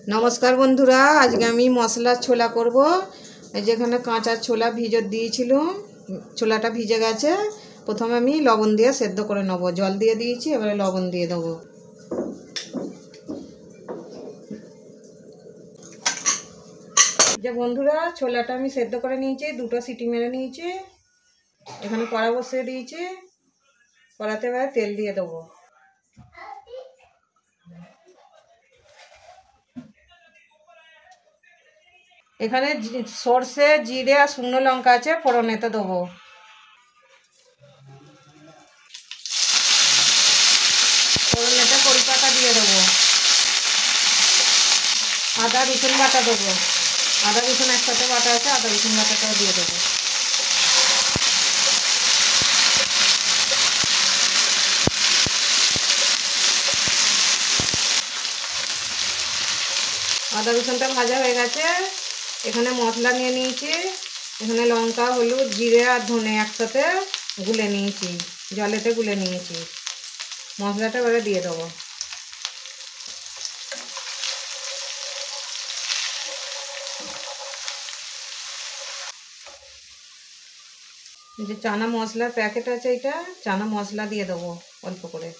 नमस्कार बंधुरा आज के आमी मसला छोला करब। जेखाने काँचा छोला भिजत दिएछिलाम, छोलाटा भिजे गेछे। प्रथमे आमी लवण दिए सेদ্ধ करे नेब। जल दिए दिएछि, एबारे लवण दिए देब। जे बंधुरा छोलाटा आमी सेদ্ধ करे निয়েছি, दुটো सीटी मेरे निয়েছি। एखाने कड़ा बसिए दिएछि, कड़ाते एबारे तेल दिए देब। এখানে সরষে জিরে আর শুকনো লঙ্কা আছে, ফোড়নেতে দেবো। ফোড়নেতে কড়ি পাতা দিয়ে দেবো। আদা রসুন বাটা দেবো। আদা রসুন একসাথে বাটা আছে, আদা রসুন বাটাটাও দিয়ে দেবো। আদা রসুনটা ভাজা হয়ে গেছে। এখানে মশলা নিয়ে নিয়েছি। এখানে লঙ্কা হলুদ জিরে আর ধনে একসাথে গুলে নিয়েছি, জলেতে গুলে নিয়েছি। মশলাটা এবারে দিয়ে দেবো। যে চানা মশলার প্যাকেট আছে, এটা চানা মশলা দিয়ে দেবো অল্প করে।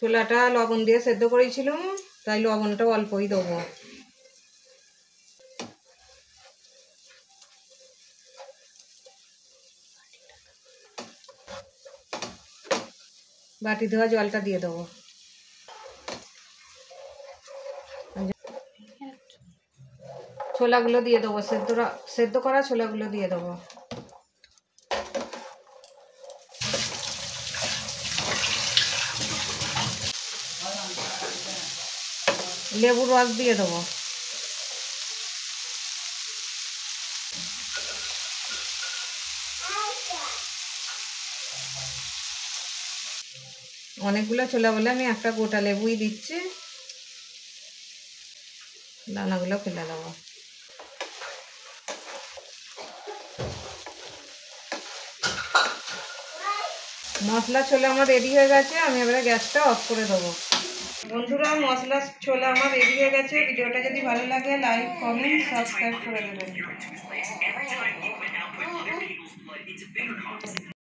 ছোলাটা লবণ দিয়ে সেদ্ধ করেছিলাম, তাই লবণটা অল্পই দেবো। বাটি ধোয়া জলটা দিয়ে দেবো। ছোলাগুলো দিয়ে দেবো, সেদ্ধ করা ছোলাগুলো দিয়ে দেবো। লেবুর রস দিয়ে দেবো। অনেকগুলো ছোলা বলে আমি একটা গোটা লেবুই দিচ্ছি, দানাগুলো ফেলে দেবো। মশলা ছোলা আমার রেডি হয়ে গেছে, আমি এবারে গ্যাসটা অফ করে দেবো। বন্ধুরা মশলা ছোলা আমার রেডি হয়ে গেছে। ভিডিওটা যদি ভালো লাগে লাইক কমেন্ট সাবস্ক্রাইব করে দেবেন।